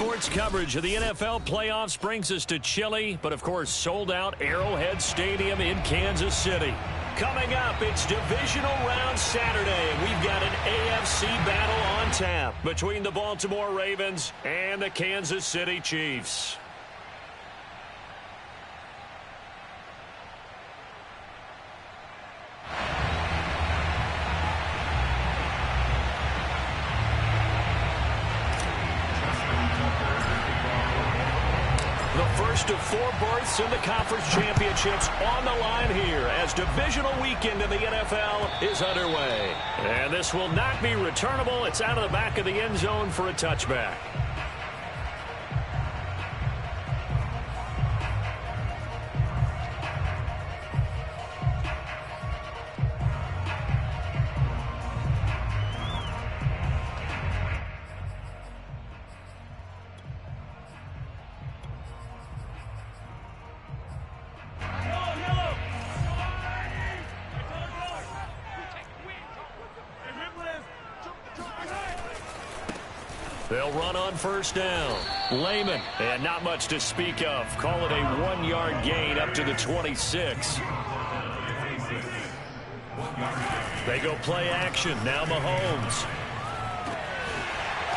Sports coverage of the NFL playoffs brings us to chilly, but of course sold-out Arrowhead Stadium in Kansas City. Coming up, it's Divisional Round Saturday, and we've got an AFC battle on tap between the Baltimore Ravens and the Kansas City Chiefs. First of 4 berths in the conference championships on the line here as divisional weekend in the NFL is underway. And this will not be returnable. It's out of the back of the end zone for a touchback. They'll run on first down. Lehman, and not much to speak of. Call it a 1-yard gain up to the 26. They go play action. Now Mahomes.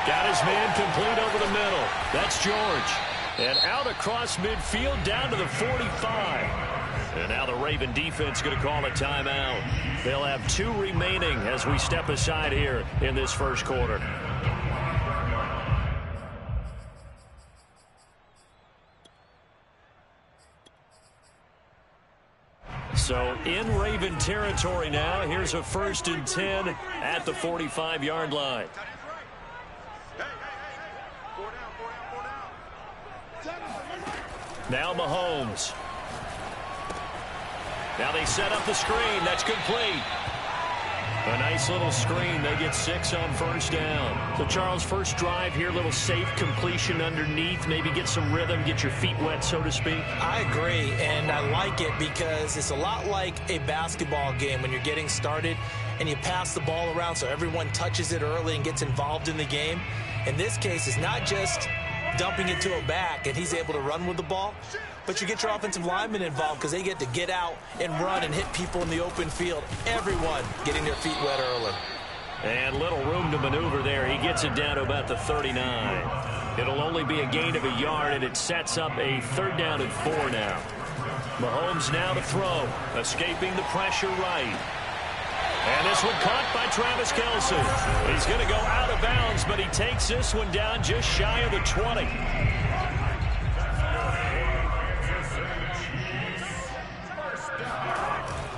Got his man complete over the middle. That's George. And out across midfield down to the 45. And now the Raven defense going to call a timeout. They'll have 2 remaining as we step aside here in this first quarter. So in Raven territory now. Here's a 1st and 10 at the 45-yard line. Now Mahomes. Now they set up the screen. That's complete. A nice little screen. They get 6 on first down. So, Charles, first drive here, little safe completion underneath. Maybe get some rhythm, get your feet wet, so to speak. I agree, and I like it because it's a lot like a basketball game when you're getting started and you pass the ball around so everyone touches it early and gets involved in the game. In this case, it's not just dumping it to a back and he's able to run with the ball, but you get your offensive linemen involved because they get to get out and run and hit people in the open field. Everyone getting their feet wet early. And little room to maneuver there. He gets it down to about the 39. It'll only be a gain of a yard, and it sets up a 3rd down and 4 now. Mahomes now to throw, escaping the pressure right. And this one caught by Travis Kelce. He's going to go out of bounds, but he takes this one down just shy of the 20.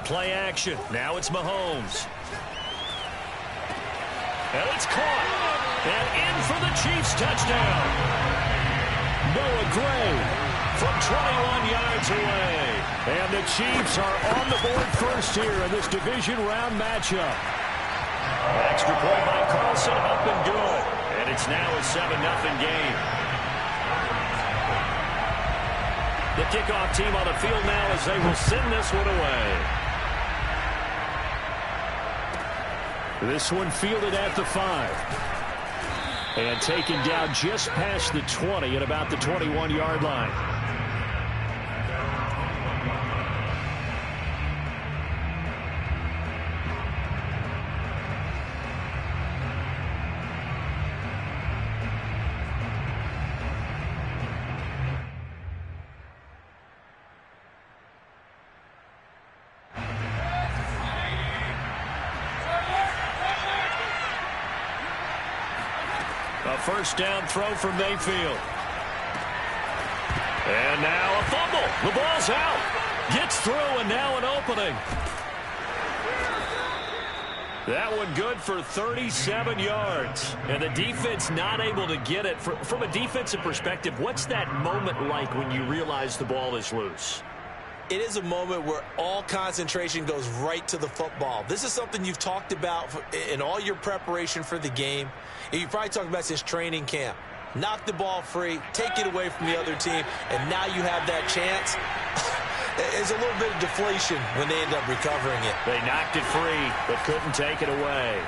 Play action. Now it's Mahomes. And it's caught. And in for the Chiefs touchdown. Noah Gray from 21 yards away. And the Chiefs are on the board first here in this division round matchup. Extra point by Carlson, up and good. And it's now a 7-0 game. The kickoff team on the field now as they will send this one away. This one fielded at the 5. And taken down just past the 20 at about the 21-yard line. First down throw from Mayfield. And now a fumble. The ball's out. Gets through, and now an opening. That one good for 37 yards. And the defense not able to get it. From a defensive perspective, what's that moment like when you realize the ball is loose? It is a moment where all concentration goes right to the football. This is something you've talked about in all your preparation for the game. And you probably talked about since training camp. Knock the ball free, take it away from the other team, and now you have that chance. There's a little bit of deflation when they end up recovering it. They knocked it free, but couldn't take it away.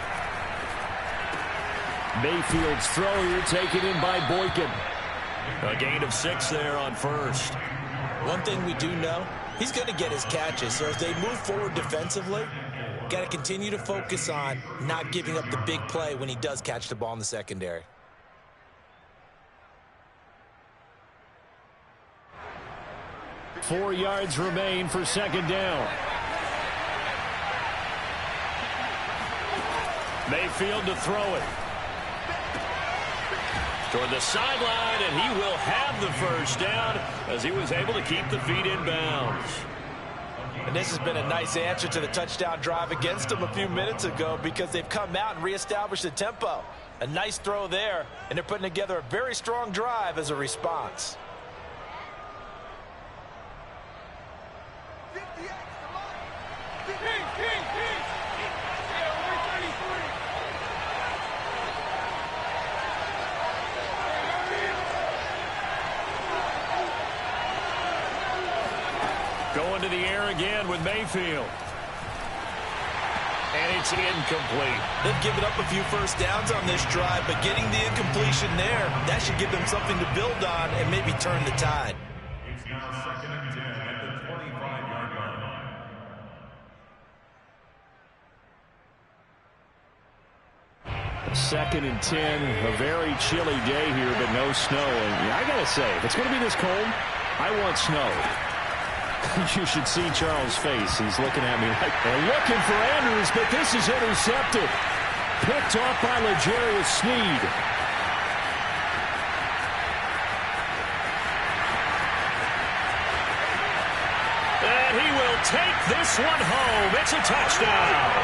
Mayfield's throw here taken in by Boykin. A gain of 6 there on first. One thing we do know, he's going to get his catches. So as they move forward defensively, got to continue to focus on not giving up the big play when he does catch the ball in the secondary. Four yards remain for second down. Mayfield to throw it. Toward the sideline, and he will have the first down as he was able to keep the feet in bounds. And this has been a nice answer to the touchdown drive against them a few minutes ago because they've come out and reestablished the tempo. A nice throw there, and they're putting together a very strong drive as a response. Going to the air again with Mayfield. And it's incomplete. They've given up a few first downs on this drive, but getting the incompletion there, that should give them something to build on and maybe turn the tide. It's now 2nd and 10 at the 25-yard line. Second and 10, a very chilly day here, but no snow. And I gotta say, if it's going to be this cold, I want snow. You should see Charles' face. He's looking at me like they're looking for Andrews, but this is intercepted. Picked off by L'Jarius Sneed. And he will take this one home. It's a touchdown.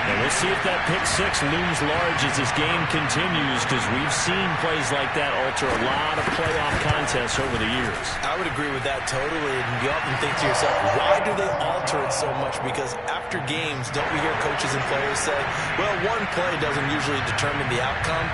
And we'll see if that pick six looms large as this game continues, because we've seen plays like that alter a lot of playoff contests over the years. I would agree with that totally. And you often think to yourself, why do they alter it so much? Because after games, don't we hear coaches and players say, well, one play doesn't usually determine the outcome?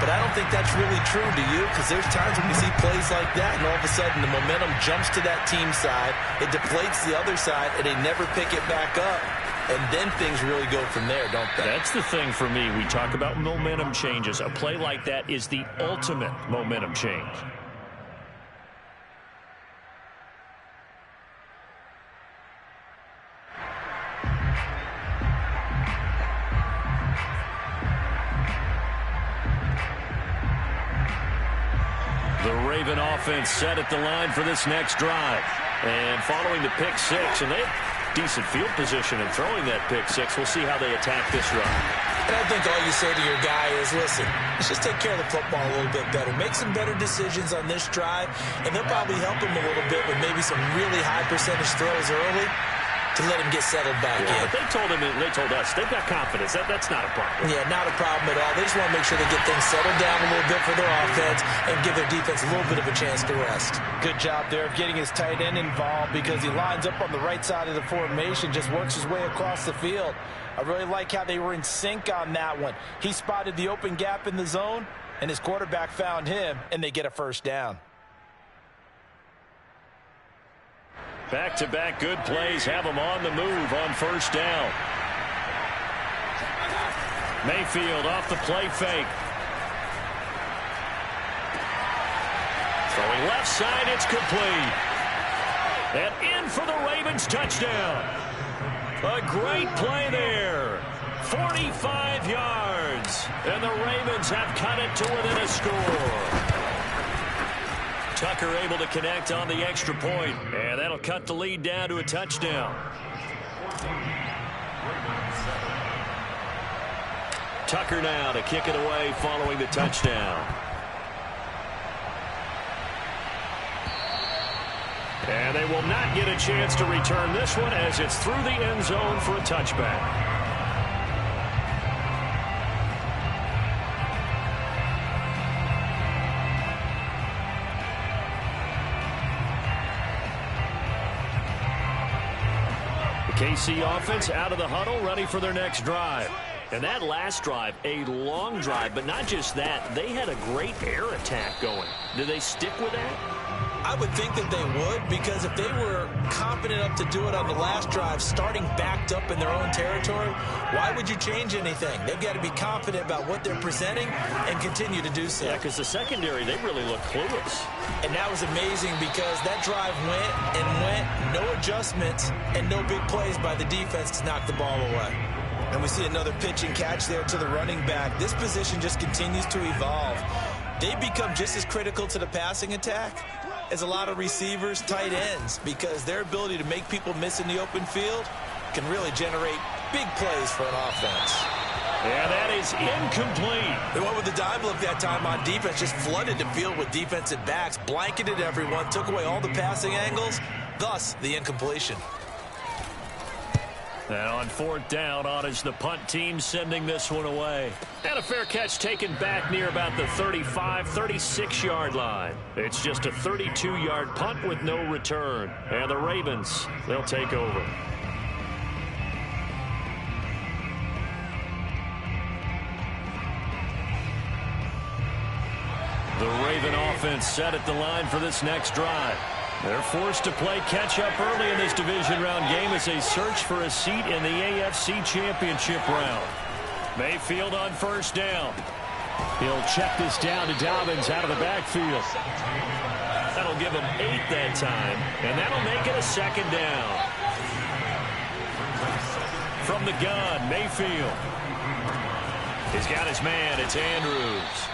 But I don't think that's really true, do you? Because there's times when we see plays like that, and all of a sudden the momentum jumps to that team side, it deflates the other side, and they never pick it back up. And then things really go from there, don't they? That's the thing for me. We talk about momentum changes. A play like that is the ultimate momentum change. The Raven offense set at the line for this next drive. And following the pick six, and they decent field position and throwing that pick six. We'll see how they attack this run. And I think all you say to your guy is, listen, let's just take care of the football a little bit better. Make some better decisions on this drive, and they'll probably help him a little bit with maybe some really high percentage throws early to let him get settled back in. But they told him, they told us, they've got confidence. That's not a problem. Yeah, not a problem at all. They just want to make sure they get things settled down a little bit for their offense and give their defense a little bit of a chance to rest. Good job there of getting his tight end involved because he lines up on the right side of the formation, just works his way across the field. I really like how they were in sync on that one. He spotted the open gap in the zone, and his quarterback found him, and they get a first down. Back-to-back good plays have them on the move on first down. Mayfield off the play fake. Throwing left side, it's complete. And in for the Ravens touchdown. A great play there. 45 yards. And the Ravens have cut it to within a score. Tucker able to connect on the extra point, and that'll cut the lead down to a touchdown. Tucker now to kick it away following the touchdown. And they will not get a chance to return this one as it's through the end zone for a touchback. KC offense out of the huddle, ready for their next drive. And that last drive, a long drive, but not just that. They had a great air attack going. Do they stick with that? I would think that they would, because if they were confident enough to do it on the last drive, starting backed up in their own territory, why would you change anything? They've got to be confident about what they're presenting and continue to do so. Yeah, because the secondary, they really look clueless. And that was amazing because that drive went and went, no adjustments and no big plays by the defense to knock the ball away. And we see another pitch and catch there to the running back. This position just continues to evolve. They become just as critical to the passing attack as a lot of receivers, tight ends, because their ability to make people miss in the open field can really generate big plays for an offense. Yeah, that is incomplete. They went with the dime look that time on defense, just flooded the field with defensive backs, blanketed everyone, took away all the passing angles, thus the incompletion. And on fourth down, on is the punt team sending this one away. And a fair catch taken back near about the 35, 36-yard line. It's just a 32-yard punt with no return. And the Ravens, they'll take over. The Raven offense set at the line for this next drive. They're forced to play catch-up early in this division round game as they search for a seat in the AFC Championship round. Mayfield on first down. He'll check this down to Dobbins out of the backfield. That'll give him 8 that time, and that'll make it a second down. From the gun, Mayfield. He's got his man. It's Andrews.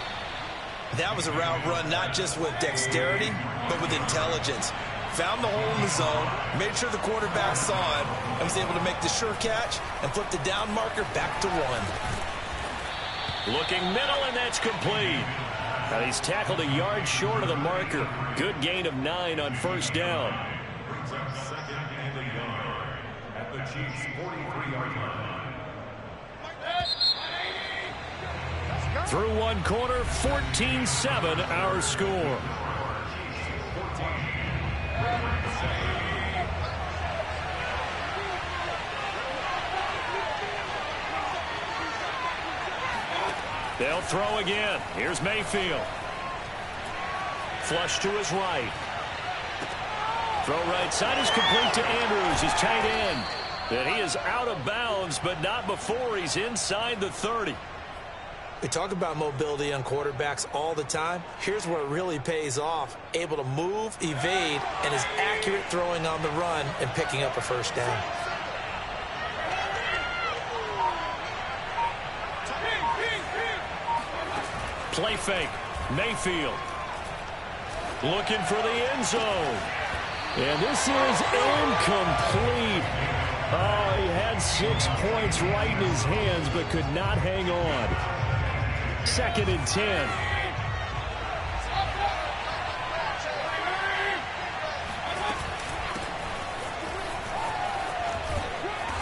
That was a route run not just with dexterity, but with intelligence. Found the hole in the zone, made sure the quarterback saw it, and was able to make the sure catch and flip the down marker back to 1. Looking middle, and that's complete. Now he's tackled a yard short of the marker. Good gain of 9 on first down. Brings up second and a yard at the Chiefs' 43-yard line. Through one quarter, 14-7 our score. They'll throw again. Here's Mayfield. Flush to his right. Throw right side is complete to Andrews, his tight end. And he is out of bounds, but not before he's inside the 30. We talk about mobility on quarterbacks all the time. Here's where it really pays off. Able to move, evade, and is accurate throwing on the run and picking up a first down. Play fake. Mayfield. Looking for the end zone. And this is incomplete. Oh, he had 6 points right in his hands, but could not hang on. Second and 10.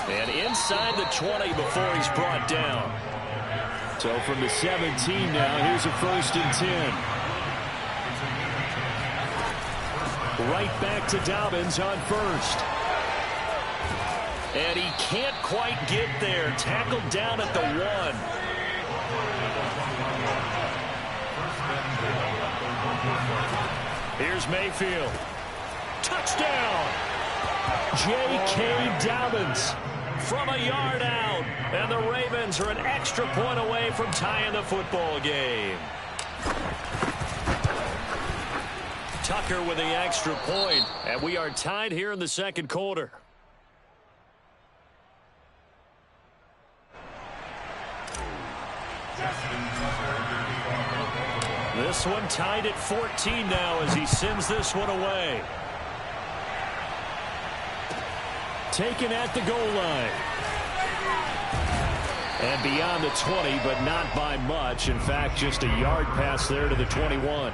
And inside the 20 before he's brought down. So from the 17 now, here's a first and 10. Right back to Dobbins on first. And he can't quite get there. Tackled down at the 1. Here's Mayfield. Touchdown! J.K. Dobbins from a yard out. And the Ravens are an extra point away from tying the football game. Tucker with the extra point. And we are tied here in the second quarter. This one tied at 14 now as he sends this one away. Taken at the goal line. And beyond the 20, but not by much. In fact, just a yard pass there to the 21.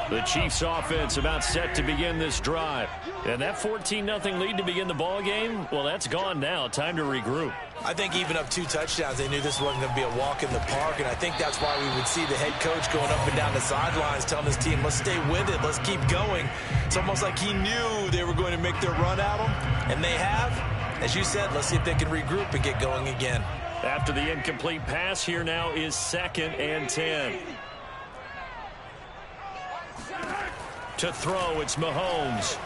The Chiefs offense about set to begin this drive. And that 14-0 lead to begin the ball game, well, that's gone now. Time to regroup. I think even up 2 touchdowns, they knew this wasn't going to be a walk in the park, and I think that's why we would see the head coach going up and down the sidelines telling his team, let's stay with it, let's keep going. It's almost like he knew they were going to make their run at him, and they have. As you said, let's see if they can regroup and get going again. After the incomplete pass, here now is 2nd and 10. To throw, it's Mahomes.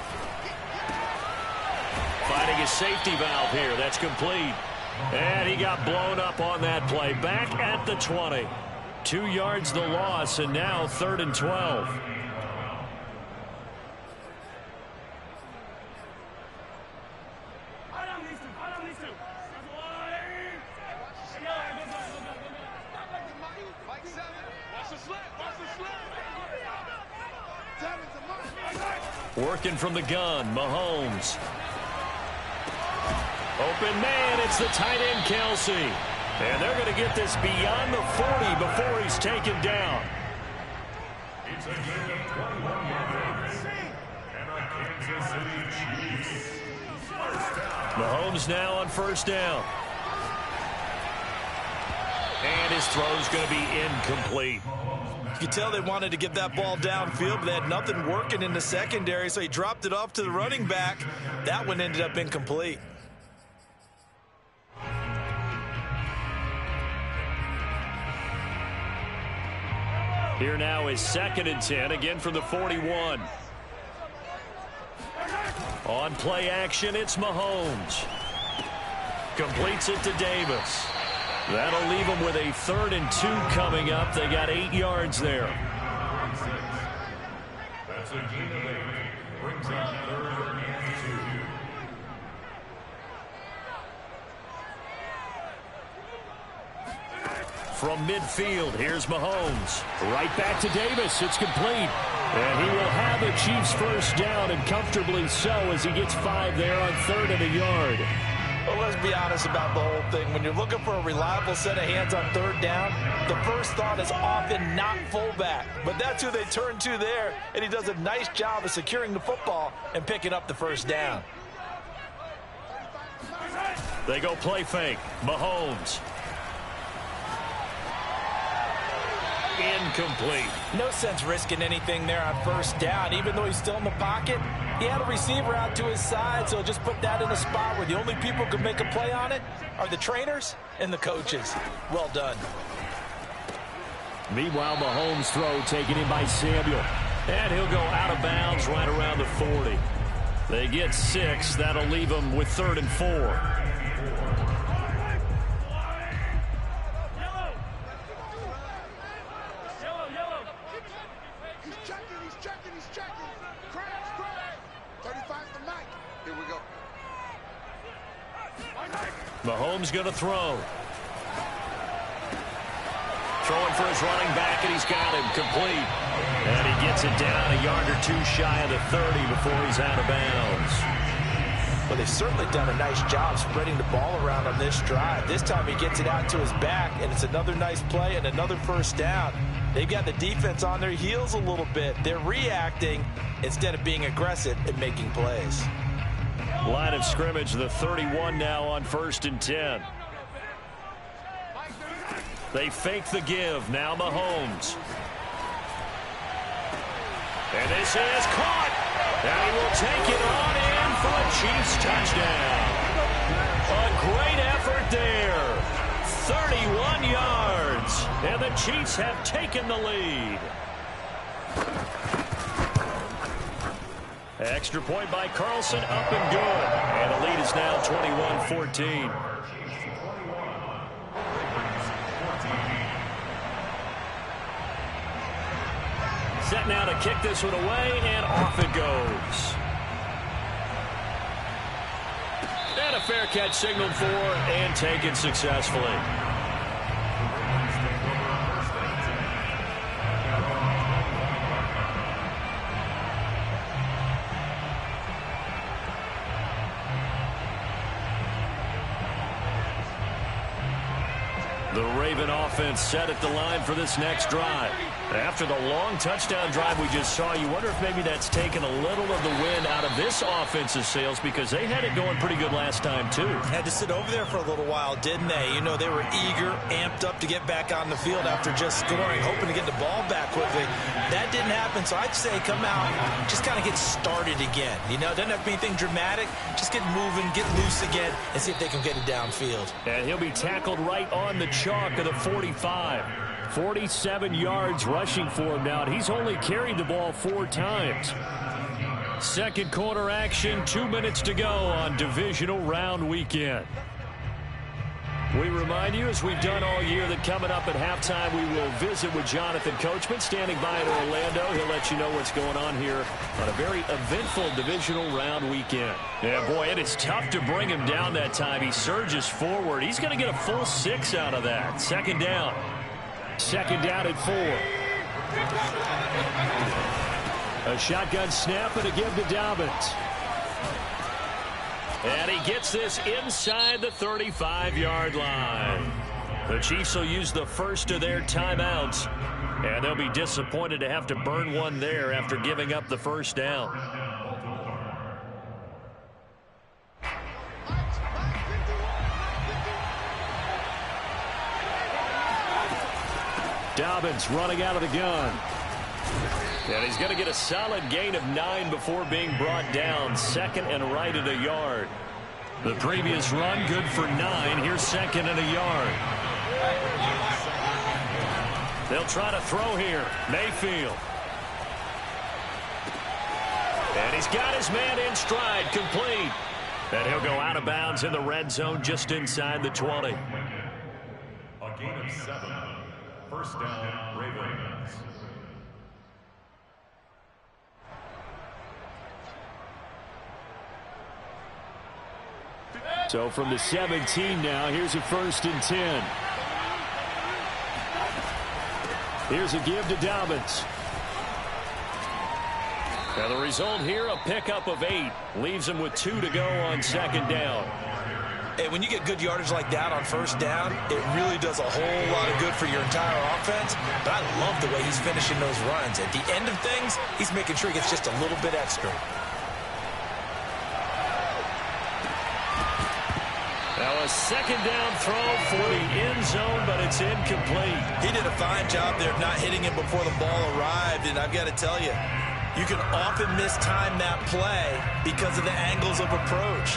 Finding his safety valve here. That's complete. And he got blown up on that play. Back at the 20. 2 yards the loss, and now 3rd and 12. Working from the gun, Mahomes. Open man, it's the tight end, Kelsey. And they're going to get this beyond the 40 before he's taken down. It's a gain of 21 yards. And a Kansas City Chiefs. First down. Mahomes now on 1st down. And his throw's going to be incomplete. You could tell they wanted to get that ball downfield, but they had nothing working in the secondary, so he dropped it off to the running back. That one ended up incomplete. Here now is 2nd and 10, again from the 41. On play action, it's Mahomes. Completes it to Davis. That'll leave them with a 3rd and 2 coming up. They got 8 yards there. That's a gain of 8. Brings up 3rd and 2. From midfield, here's Mahomes. Right back to Davis. It's complete. And he will have the Chiefs 1st down, and comfortably so, as he gets 5 there on 3rd and a yard. Well, let's be honest about the whole thing. When you're looking for a reliable set of hands on 3rd down, the first thought is often not fullback. But that's who they turn to there, and he does a nice job of securing the football and picking up the 1st down. They go play fake. Mahomes. Incomplete. No sense risking anything there on 1st down. Even though he's still in the pocket, he had a receiver out to his side, so just put that in a spot where the only people who can make a play on it are the trainers and the coaches. Well done. Meanwhile, Mahomes' throw taken in by Samuel. And he'll go out of bounds right around the 40. They get 6. That'll leave them with 3rd and 4. Mahomes going to throw. Throwing for his running back, and he's got him complete. And he gets it down a yard or 2 shy of the 30 before he's out of bounds. Well, they've certainly done a nice job spreading the ball around on this drive. This time he gets it out to his back, and it's another nice play and another 1st down. They've got the defense on their heels a little bit. They're reacting instead of being aggressive and making plays. Line of scrimmage, the 31 now on 1st and 10. They fake the give. Now Mahomes. And this is caught. And he will take it on in for a Chiefs touchdown. A great effort there. 31 yards. And the Chiefs have taken the lead. Extra point by Carlson, up and good. And the lead is now 21-14. Set now to kick this one away, and off it goes. And a fair catch signaled for and taken successfully. The Raven offense set at the line for this next drive. After the long touchdown drive we just saw, you wonder if maybe that's taken a little of the wind out of this offense's sails, because they had it going pretty good last time, too. Had to sit over there for a little while, didn't they? You know, they were eager, amped up to get back on the field after just scoring, hoping to get the ball back quickly. That didn't happen happen, so I'd say come out, just kind of get started again. You know, it doesn't have to be anything dramatic. Just get moving, get loose again, and see if they can get it downfield. And he'll be tackled right on the chalk of the 45. 47 yards rushing for him now, and he's only carried the ball 4 times. Second quarter action, 2 minutes to go on divisional round weekend. We remind you, as we've done all year, that coming up at halftime, we will visit with Jonathan Coachman, standing by in Orlando. He'll let you know what's going on here on a very eventful divisional round weekend. Yeah, boy, it is tough to bring him down that time. He surges forward. He's going to get a full 6 out of that. Second down. Second down at 4. A shotgun snap and a give to Dobbins. And he gets this inside the 35-yard line. The Chiefs will use the first of their timeouts, and they'll be disappointed to have to burn one there after giving up the first down. Dobbins running out of the gun. And he's going to get a solid gain of 9 before being brought down. Second and right at a yard. The previous run good for 9. Here's second and a yard. They'll try to throw here. Mayfield. And he's got his man in stride, complete. And he'll go out of bounds in the red zone just inside the 20. A gain of 7. First down, Ravens. So from the 17 now, here's a 1st and 10. Here's a give to Dobbins. Now the result here, a pickup of 8. Leaves him with 2 to go on second down. Hey, when you get good yardage like that on first down, it really does a whole lot of good for your entire offense. But I love the way he's finishing those runs. At the end of things, he's making sure he gets just a little bit extra. Now a second down throw for the end zone, but it's incomplete. He did a fine job there of not hitting him before the ball arrived, and I've got to tell you, you can often mistime that play because of the angles of approach.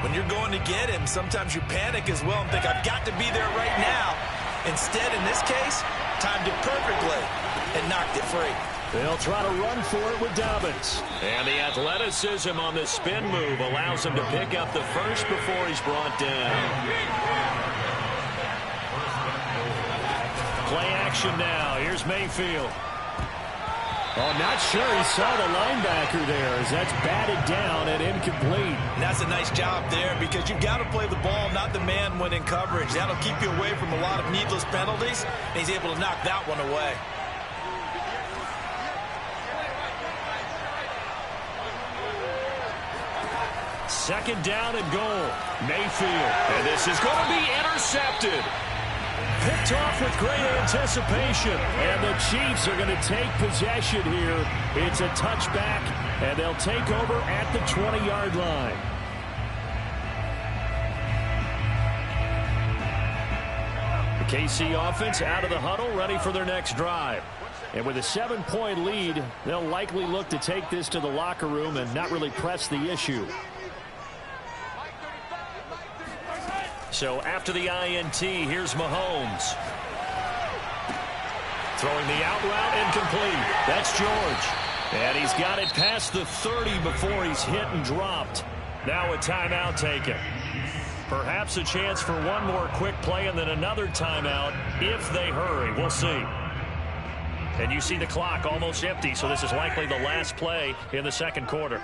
When you're going to get him, sometimes you panic as well and think, I've got to be there right now. Instead, in this case, timed it perfectly and knocked it free. They'll try to run for it with Dobbins. And the athleticism on the spin move allows him to pick up the first before he's brought down. Play action now. Here's Mayfield. Oh, not sure he saw the linebacker there as that's batted down and incomplete. And that's a nice job there because you've got to play the ball, not the man when in coverage. That'll keep you away from a lot of needless penalties, and he's able to knock that one away. Second down and goal. Mayfield. And this is going to be intercepted. Picked off with great anticipation. And the Chiefs are going to take possession here. It's a touchback, and they'll take over at the 20-yard line. The KC offense out of the huddle, ready for their next drive. And with a 7-point lead, they'll likely look to take this to the locker room and not really press the issue. So after the INT, here's Mahomes. Throwing the out route, incomplete. That's George. And he's got it past the 30 before he's hit and dropped. Now a timeout taken. Perhaps a chance for one more quick play and then another timeout if they hurry. We'll see. And you see the clock almost empty, so this is likely the last play in the second quarter.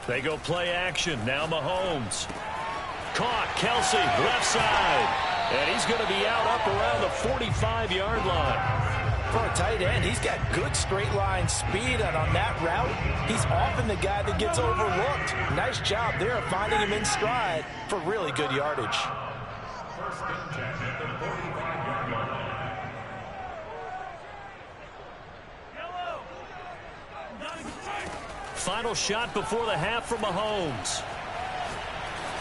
They go play action. Now Mahomes. Caught. Kelsey, left side. And he's going to be out up around the 45-yard line. For a tight end, he's got good straight line speed, and on that route, he's often the guy that gets overlooked. Nice job there of finding him in stride for really good yardage. First and 10 at the 45-yard line. Final shot before the half from Mahomes.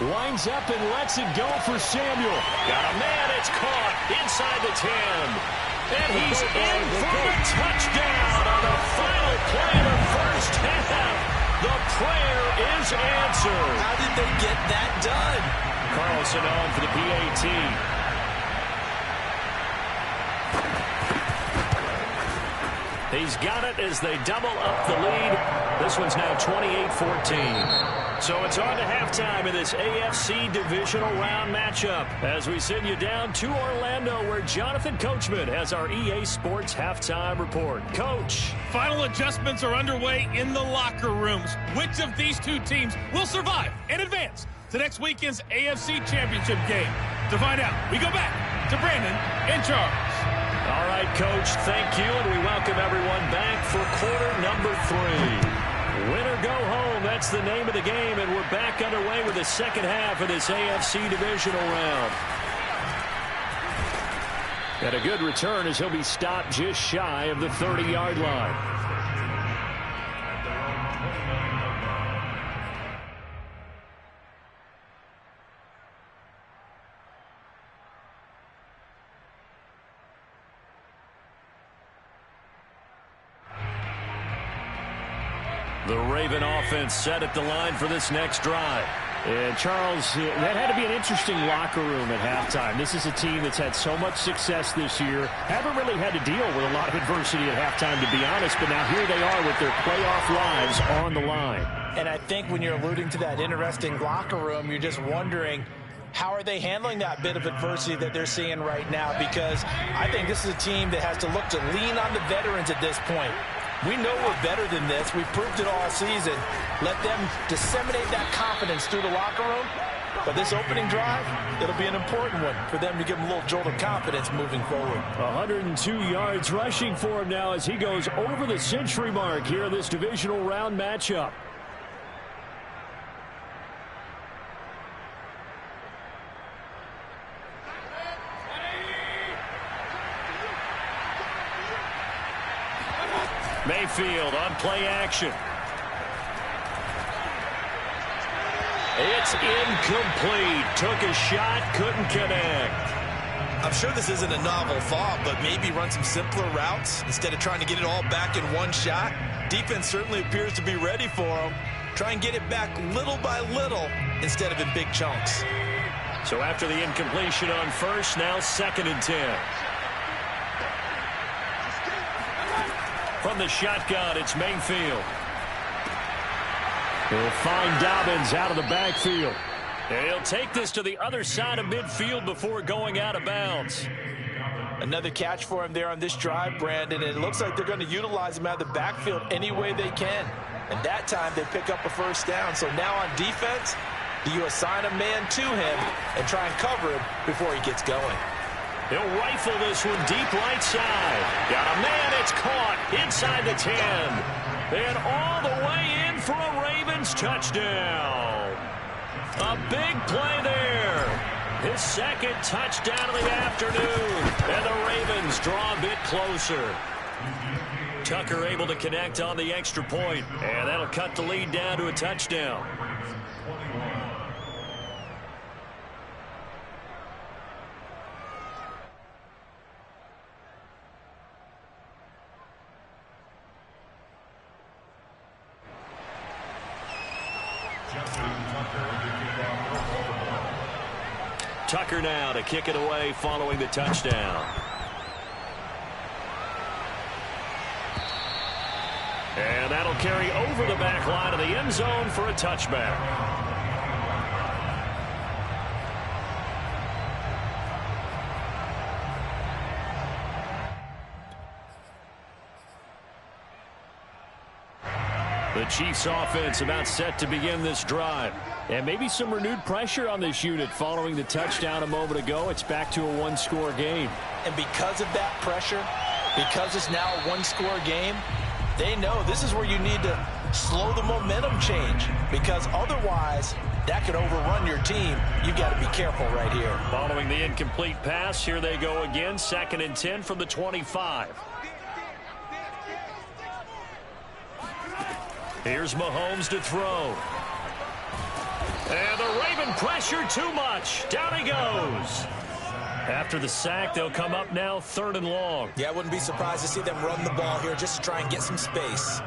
Winds up and lets it go for Samuel. Got a man, it's caught inside the 10. And he's in for a touchdown on the final play of the first half. The prayer is answered. How did they get that done? Carlson on for the PAT. He's got it as they double up the lead. This one's now 28-14. So it's on to halftime in this AFC divisional round matchup as we send you down to Orlando where Jonathan Coachman has our EA Sports halftime report. Coach. Final adjustments are underway in the locker rooms. Which of these two teams will survive and advance to next weekend's AFC Championship game? To find out, we go back to Brandon and Charles. All right, Coach, thank you, and we welcome everyone back for quarter number 3. Win or go home, that's the name of the game, and we're back underway with the second half of this AFC divisional round. And a good return as he'll be stopped just shy of the 30-yard line. The Raven offense set at the line for this next drive. And Charles, that had to be an interesting locker room at halftime. This is a team that's had so much success this year. Haven't really had to deal with a lot of adversity at halftime, to be honest. But now here they are with their playoff lives on the line. And I think when you're alluding to that interesting locker room, you're just wondering, how are they handling that bit of adversity that they're seeing right now? Because I think this is a team that has to look to lean on the veterans at this point. We know we're better than this. We've proved it all season. Let them disseminate that confidence through the locker room. But this opening drive, it'll be an important one for them to give them a little jolt of confidence moving forward. 102 yards rushing for him now as he goes over the century mark here in this divisional round matchup. Mayfield on play action. It's incomplete. Took a shot, couldn't connect. I'm sure this isn't a novel thought, but maybe run some simpler routes instead of trying to get it all back in one shot. Defense certainly appears to be ready for him. Try and get it back little by little instead of in big chunks. So after the incompletion on first, now 2nd and 10. From the shotgun, it's Mayfield. He'll find Dobbins out of the backfield. And he'll take this to the other side of midfield before going out of bounds. Another catch for him there on this drive, Brandon. And it looks like they're going to utilize him out of the backfield any way they can. And that time they pick up a first down. So now on defense, do you assign a man to him and try and cover him before he gets going? He'll rifle this one deep right side. Got a man, it's caught inside the 10. And all the way in for a Ravens touchdown. A big play there. His second touchdown of the afternoon. And the Ravens draw a bit closer. Tucker able to connect on the extra point. And that'll cut the lead down to a touchdown. Tucker now to kick it away following the touchdown. And that'll carry over the back line of the end zone for a touchback. The Chiefs offense about set to begin this drive. And maybe some renewed pressure on this unit following the touchdown a moment ago. It's back to a one-score game. And because of that pressure, because it's now a one-score game, they know this is where you need to slow the momentum change. Because otherwise, that could overrun your team. You've got to be careful right here. Following the incomplete pass, here they go again. 2nd and 10 from the 25. Here's Mahomes to throw. And the Raven pressure too much. Down he goes. After the sack, they'll come up now 3rd and long. Yeah, I wouldn't be surprised to see them run the ball here just to try and get some space.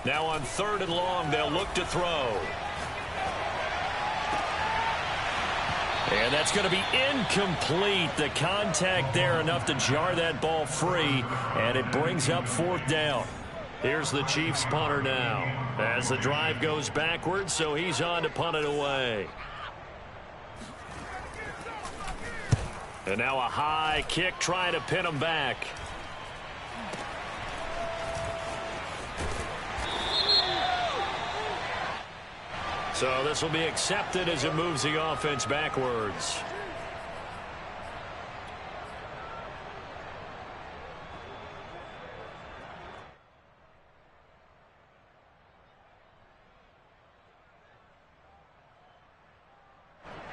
Now on 3rd and long, they'll look to throw. And that's going to be incomplete. The contact there enough to jar that ball free, and it brings up 4th down. Here's the Chiefs punter now as the drive goes backwards, so he's on to punt it away. And now a high kick trying to pin him back. So this will be accepted as it moves the offense backwards.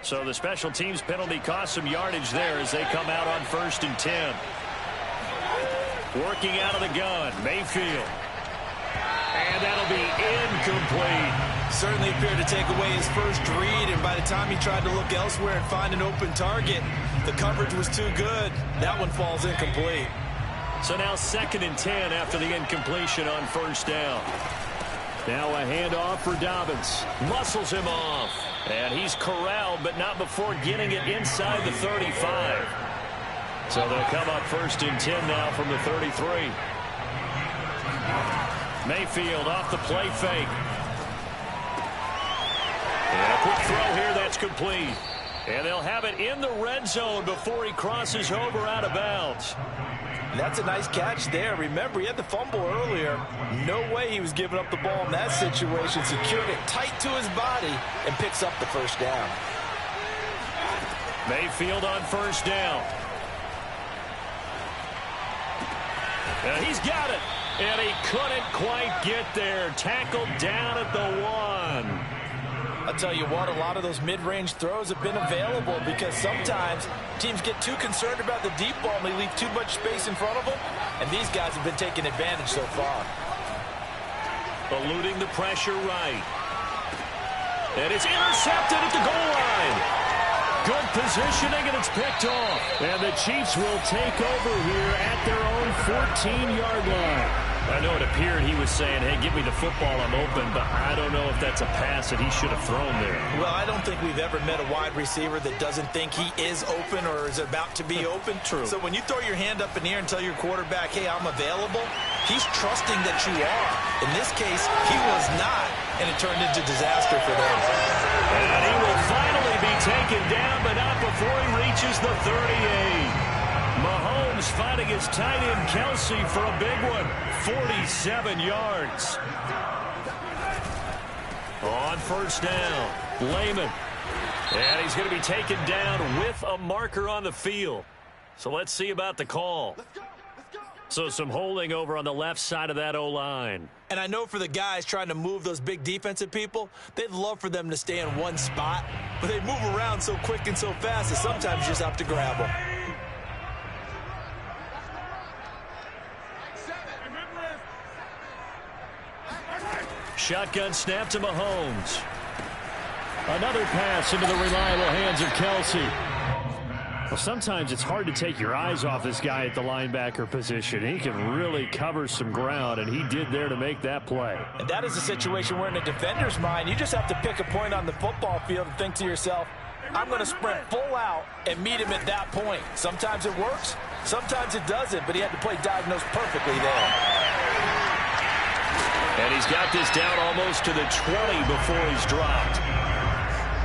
So the special teams penalty cost some yardage there as they come out on 1st and 10. Working out of the gun, Mayfield. And that'll be incomplete. Certainly appeared to take away his first read, and by the time he tried to look elsewhere and find an open target, the coverage was too good. That one falls incomplete. So now 2nd and 10 after the incompletion on 1st down. Now a handoff for Dobbins. Muscles him off. And he's corralled, but not before getting it inside the 35. So they'll come up 1st and 10 now from the 33. Mayfield off the play fake. And a quick throw here that's complete. And they'll have it in the red zone before he crosses over out of bounds. That's a nice catch there. Remember, he had the fumble earlier. No way he was giving up the ball in that situation. Secured it tight to his body and picks up the 1st down. Mayfield on 1st down. And he's got it. And he couldn't quite get there. Tackled down at the 1. I'll tell you what, a lot of those mid-range throws have been available because sometimes teams get too concerned about the deep ball and they leave too much space in front of them, and these guys have been taking advantage so far. Eluding the pressure right. And it's intercepted at the goal line. Good positioning, and it's picked off. And the Chiefs will take over here at their own 14-yard line. I know it appeared he was saying, hey, give me the football, I'm open, but I don't know if that's a pass that he should have thrown there. Well, I don't think we've ever met a wide receiver that doesn't think he is open or is about to be open. True. So when you throw your hand up in the air and tell your quarterback, hey, I'm available, he's trusting that you are. In this case, he was not, and it turned into disaster for them. And he will finally be taken down, but not before he reaches the 38. Mahomes fighting his tight end Kelsey for a big one. 47 yards. On 1st down, Lehman. And he's going to be taken down with a marker on the field. So let's see about the call. So some holding over on the left side of that O-line. And I know for the guys trying to move those big defensive people, they'd love for them to stay in one spot, but they move around so quick and so fast that sometimes you just have to grab them. Shotgun snap to Mahomes. Another pass into the reliable hands of Kelsey. Well, sometimes it's hard to take your eyes off this guy at the linebacker position. He can really cover some ground, and he did there to make that play. And that is a situation where in a defender's mind, you just have to pick a point on the football field and think to yourself, I'm going to sprint full out and meet him at that point. Sometimes it works, sometimes it doesn't, but he had to play diagnosed perfectly there. And he's got this down almost to the 20 before he's dropped.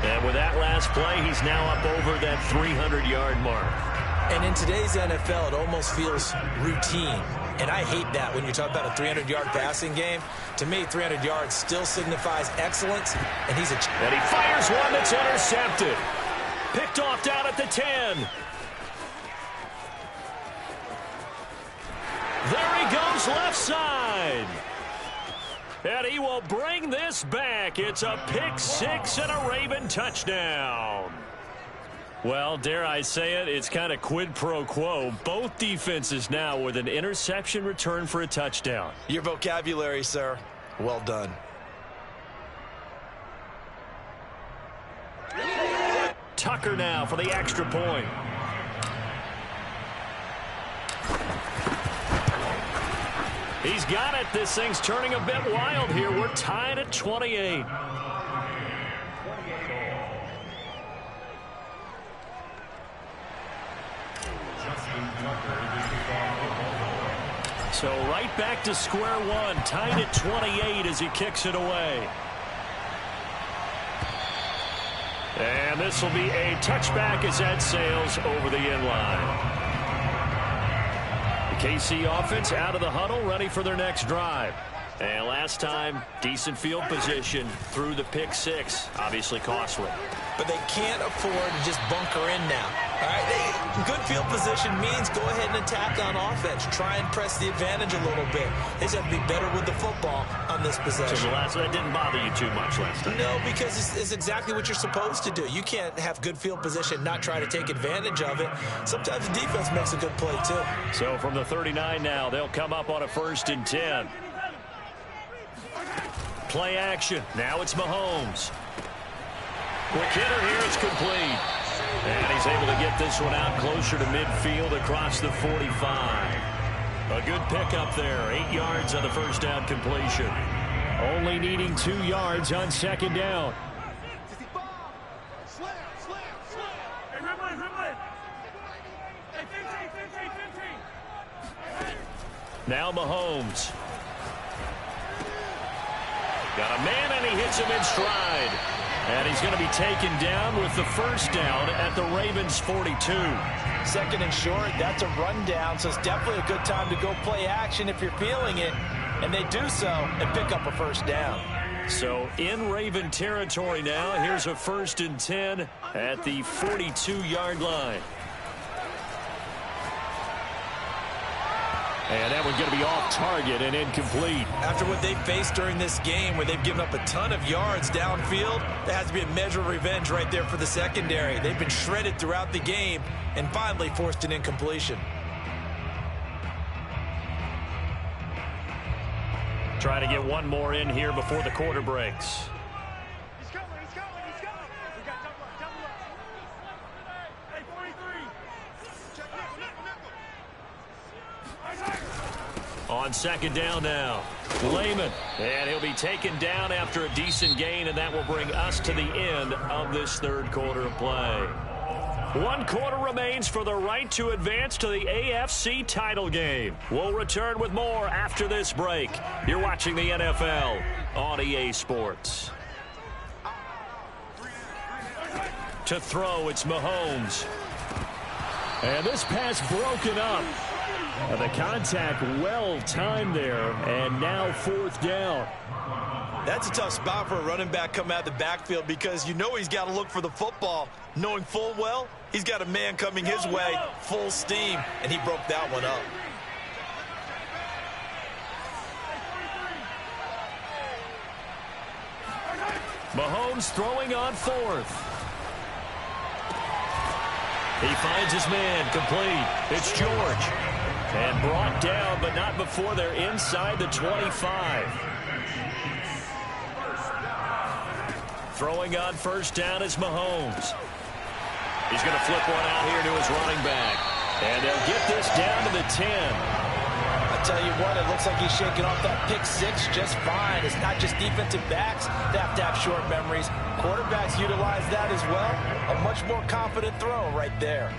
And with that last play, he's now up over that 300-yard mark. And in today's NFL, it almost feels routine. And I hate that when you talk about a 300-yard passing game. To me, 300 yards still signifies excellence, and he's a... And he fires one that's intercepted. Picked off down at the 10. There he goes left side. And he will bring this back. It's a pick six and a Raven touchdown. Well, dare I say it, it's kind of quid pro quo. Both defenses now with an interception return for a touchdown. Your vocabulary, sir. Well done. Tucker now for the extra point. He's got it. This thing's turning a bit wild here. We're tied at 28. So right back to square one, tied at 28 as he kicks it away. And this will be a touchback as that sails over the end line. The KC offense out of the huddle, ready for their next drive. And last time, decent field position through the pick six. Obviously costly. But they can't afford to just bunker in now. All right, good field position means go ahead and attack on offense. Try and press the advantage a little bit. They just have to be better with the football on this possession. So that didn't bother you too much last time? No, because it's exactly what you're supposed to do. You can't have good field position, not try to take advantage of it. Sometimes the defense makes a good play, too. So from the 39 now, they'll come up on a 1st and 10. Play action. Now it's Mahomes. Quick hitter here. It's complete. And he's able to get this one out closer to midfield across the 45. A good pickup there. 8 yards on the first down completion. Only needing 2 yards on 2nd down. Now Mahomes. Got a man, and he hits him in stride. And he's going to be taken down with the first down at the Ravens' 42. 2nd and short, that's a rundown, so it's definitely a good time to go play action if you're feeling it. And they do so and pick up a first down. So in Raven territory now, here's a 1st and 10 at the 42-yard line. And that one's going to be off target and incomplete. After what they've faced during this game where they've given up a ton of yards downfield, there has to be a measure of revenge right there for the secondary. They've been shredded throughout the game and finally forced an incompletion. Try to get one more in here before the quarter breaks. He's coming. We got double up. Hey, 43. Check nickel. On 2nd down now, Lehman. And he'll be taken down after a decent gain, and that will bring us to the end of this 3rd quarter of play. 1 quarter remains for the right to advance to the AFC title game. We'll return with more after this break. You're watching the NFL on EA Sports. To throw, it's Mahomes. And this pass broken up. The contact well timed there, and now 4th down. That's a tough spot for a running back coming out of the backfield because you know he's got to look for the football, knowing full well he's got a man coming his way full steam, and he broke that one up. Mahomes throwing on 4th. He finds his man, complete. It's George. And brought down, but not before they're inside the 25. Throwing on 1st down is Mahomes. He's going to flip one out here to his running back. And they'll get this down to the 10. I tell you what, it looks like he's shaking off that pick six just fine. It's not just defensive backs that have to have short memories. Quarterbacks utilize that as well. A much more confident throw right there.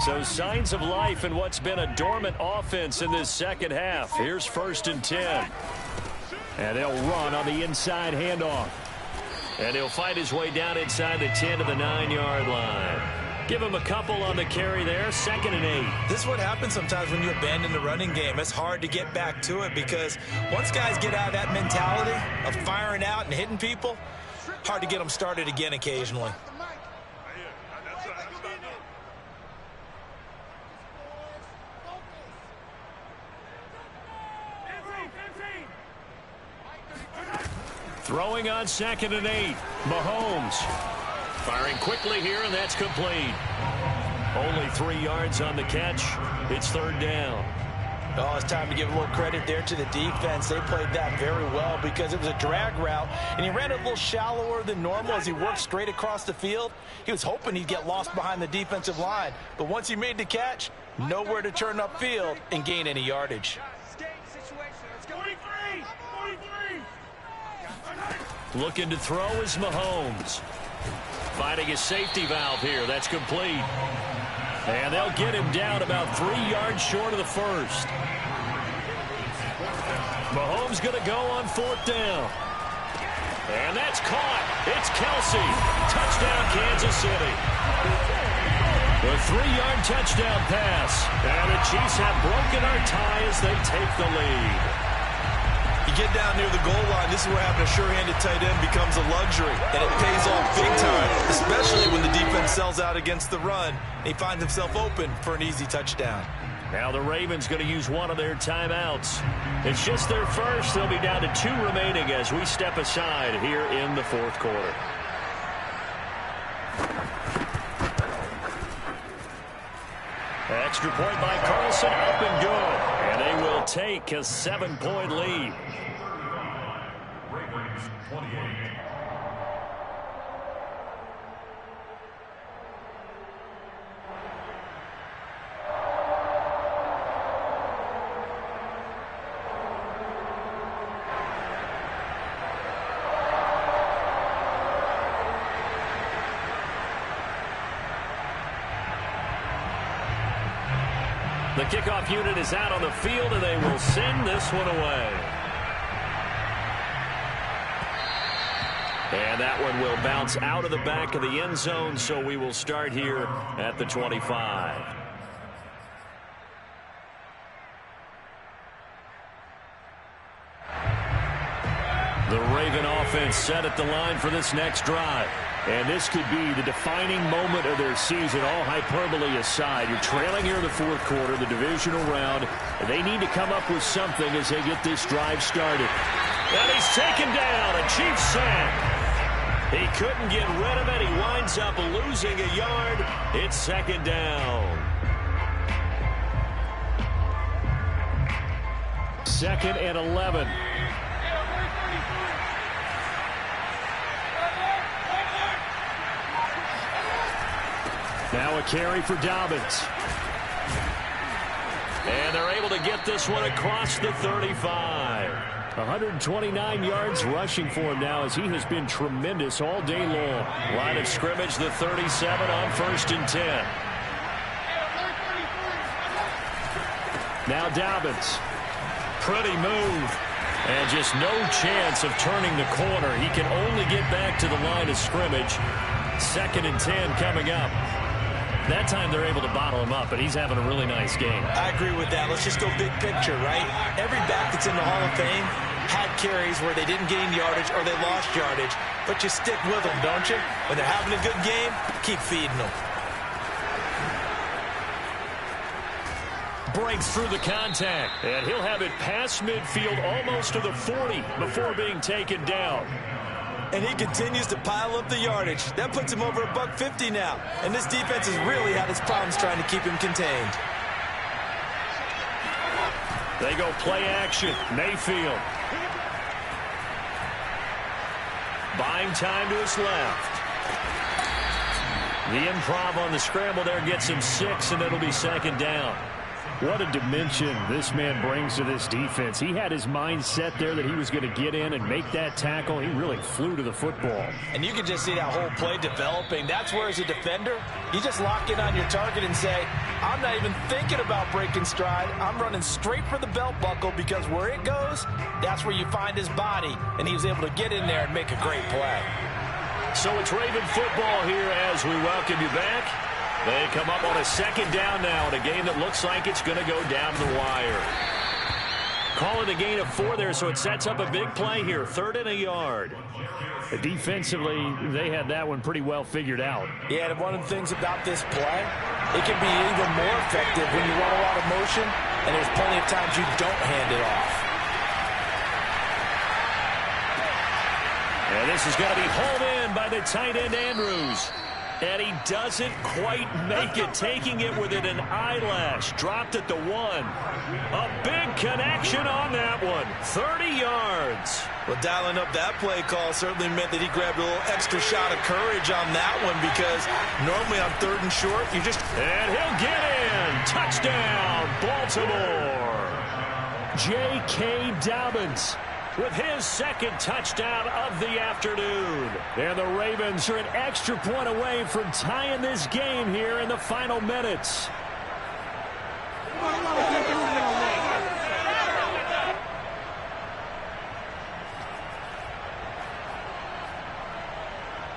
So signs of life in what's been a dormant offense in this 2nd half. Here's 1st and 10. And they'll run on the inside handoff. And he'll find his way down inside the 10 to the 9-yard line. Give him a couple on the carry there, 2nd and 8. This is what happens sometimes when you abandon the running game. It's hard to get back to it because once guys get out of that mentality of firing out and hitting people, hard to get them started again occasionally. Throwing on 2nd and 8. Mahomes firing quickly here, and that's complete. Only 3 yards on the catch. It's 3rd down. Oh, it's time to give a little credit there to the defense. They played that very well because it was a drag route, and he ran it a little shallower than normal as he worked straight across the field. He was hoping he'd get lost behind the defensive line, but once he made the catch, nowhere to turn upfield and gain any yardage. Looking to throw is Mahomes. Finding his safety valve here. That's complete. And they'll get him down about 3 yards short of the first. Mahomes going to go on 4th down. And that's caught. It's Kelsey. Touchdown, Kansas City. The 3-yard touchdown pass. And the Chiefs have broken our tie as they take the lead. You get down near the goal line, this is where having a sure-handed tight end becomes a luxury, and it pays off big time, especially when the defense sells out against the run, and he finds himself open for an easy touchdown. Now the Ravens going to use one of their timeouts. It's just their first. They'll be down to 2 remaining as we step aside here in the 4th quarter. Extra point by Carlson, up and good. And they will take a 7-point lead. Ravens 28. The kickoff unit is out on the field, and they will send this one away. And that one will bounce out of the back of the end zone, so we will start here at the 25. The Raven offense set at the line for this next drive. And this could be the defining moment of their season, all hyperbole aside. You're trailing here in the 4th quarter, the divisional round. And they need to come up with something as they get this drive started. And he's taken down, a Chiefs sack. He couldn't get rid of it. He winds up losing a yard. It's 2nd down. 2nd and 11. Now a carry for Dobbins. And they're able to get this one across the 35. 129 yards rushing for him now as he has been tremendous all day long. Line of scrimmage, the 37 on 1st and 10. Now Dobbins. Pretty move. And just no chance of turning the corner. He can only get back to the line of scrimmage. 2nd and 10 coming up. That time they're able to bottle him up, but he's having a really nice game. I agree with that. Let's just go big picture, right? Every back that's in the Hall of Fame had carries where they didn't gain yardage or they lost yardage, but you stick with them, don't you? When they're having a good game, keep feeding them. Breaks through the contact, and he'll have it past midfield almost to the 40 before being taken down. And he continues to pile up the yardage. That puts him over $150 now. And this defense has really had its problems trying to keep him contained. They go play action. Mayfield. Buying time to his left. The improv on the scramble there gets him 6, and it'll be 2nd down. What a dimension this man brings to this defense. He had his mind set there that he was going to get in and make that tackle. He really flew to the football. And you can just see that whole play developing. That's where, as a defender, you just lock in on your target and say, I'm not even thinking about breaking stride. I'm running straight for the belt buckle because where it goes, that's where you find his body. And he was able to get in there and make a great play. So it's Raven football here as we welcome you back. They come up on a second down now in a game that looks like it's going to go down the wire. Call it a gain of 4 there, so it sets up a big play here. 3rd and a yard. Defensively, they had that one pretty well figured out. Yeah, and one of the things about this play, it can be even more effective when you run a lot of motion, and there's plenty of times you don't hand it off. And this is going to be hauled in by the tight end, Andrews. And he doesn't quite make it, taking it within an eyelash. Dropped at the 1. A big connection on that one. 30 yards. Well, dialing up that play call certainly meant that he grabbed a little extra shot of courage on that one, because normally on 3rd and short, you just... And he'll get in. Touchdown, Baltimore. J.K. Dobbins with his 2nd touchdown of the afternoon. And the Ravens are an extra point away from tying this game here in the final minutes.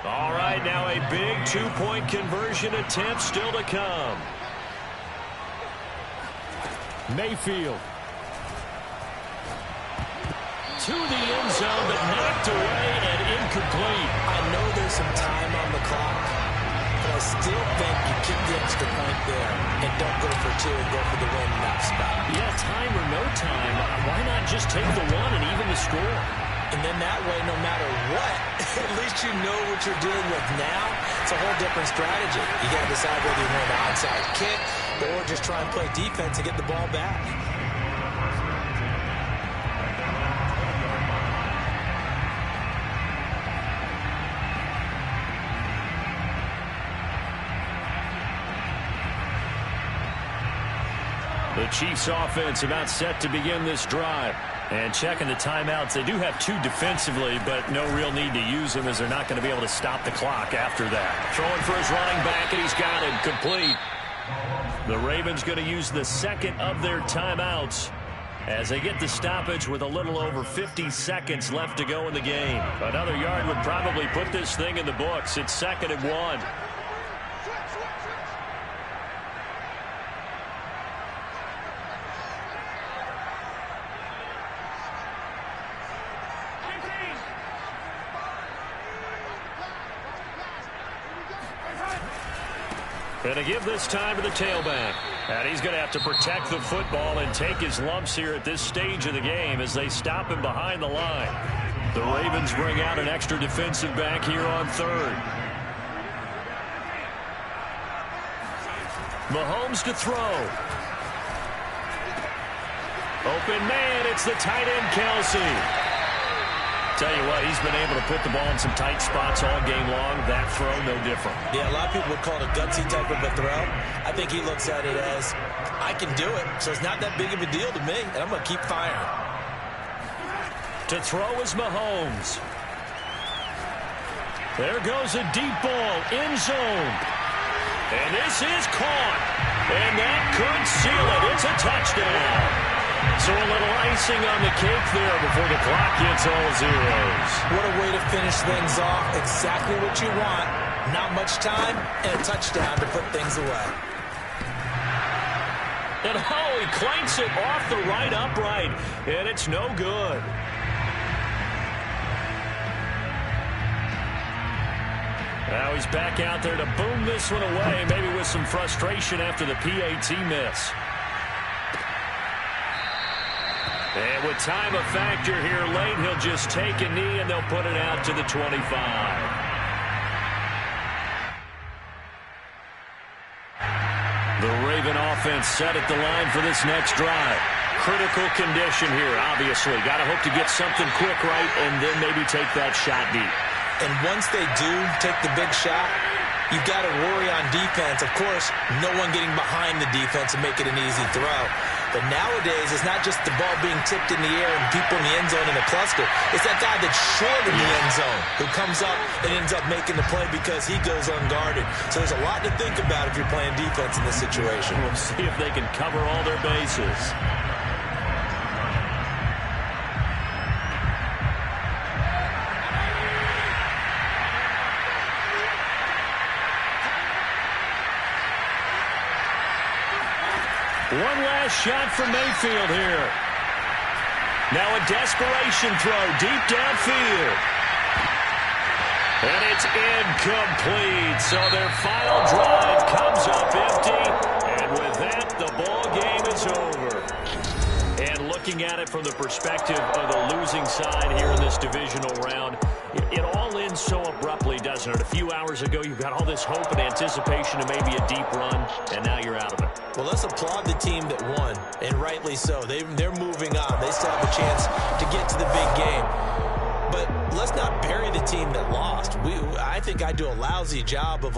All right, now a big 2-point conversion attempt still to come. Mayfield. To the end zone, but knocked away and incomplete. I know there's some time on the clock, but I still think you kick the extra point there and don't go for 2 and go for the win in that spot. Yeah, time or no time, why not just take the 1 and even the score? And then that way, no matter what, at least you know what you're dealing with now. It's a whole different strategy. You got to decide whether you want an onside kick or just try and play defense and get the ball back. The Chiefs offense about set to begin this drive. And checking the timeouts, they do have 2 defensively, but no real need to use them as they're not going to be able to stop the clock after that. Throwing for his running back, and he's got it complete. The Ravens going to use the 2nd of their timeouts as they get the stoppage with a little over 50 seconds left to go in the game. Another yard would probably put this thing in the books. It's 2nd and 1. And to give this time to the tailback. And he's going to have to protect the football and take his lumps here at this stage of the game as they stop him behind the line. The Ravens bring out an extra defensive back here on 3rd. Mahomes to throw. Open man, it's the tight end, Kelsey. Tell you what, he's been able to put the ball in some tight spots all game long. That throw, no different. Yeah, a lot of people would call it a gutsy type of a throw. I think he looks at it as, I can do it, so it's not that big of a deal to me, and I'm going to keep firing. To throw is Mahomes. There goes a deep ball, end zone. And this is caught. And that could seal it. It's a touchdown. So a little icing on the cake there before the clock hits all zeros. What a way to finish things off. Exactly what you want. Not much time and a touchdown to put things away. And he clanks it off the right upright. And it's no good. Now he's back out there to boom this one away, maybe with some frustration after the PAT miss. And with time a factor here late, he'll just take a knee and they'll put it out to the 25. The Raven offense set at the line for this next drive. Critical condition here, obviously. Got to hope to get something quick right and then maybe take that shot deep. And once they do take the big shot, you've got to worry on defense. Of course, no one getting behind the defense and make it an easy throw. But nowadays, it's not just the ball being tipped in the air and people in the end zone in a cluster. It's that guy that's short in the end zone who comes up and ends up making the play because he goes unguarded. So there's a lot to think about if you're playing defense in this situation. We'll see if they can cover all their bases. One last shot from Mayfield here. Now a desperation throw deep downfield. And it's incomplete. So their final drive comes up empty. And with that, the ball game is over. And looking at it from the perspective of the losing side here in this divisional round, it all ends so abruptly, doesn't it? A few hours ago, you've got all this hope and anticipation of maybe a deep run, and now you're out of it. Well, let's applaud the team that won, and rightly so. They're moving on. They still have a chance to get to the big game. But let's not bury the team that lost. I think I do a lousy job of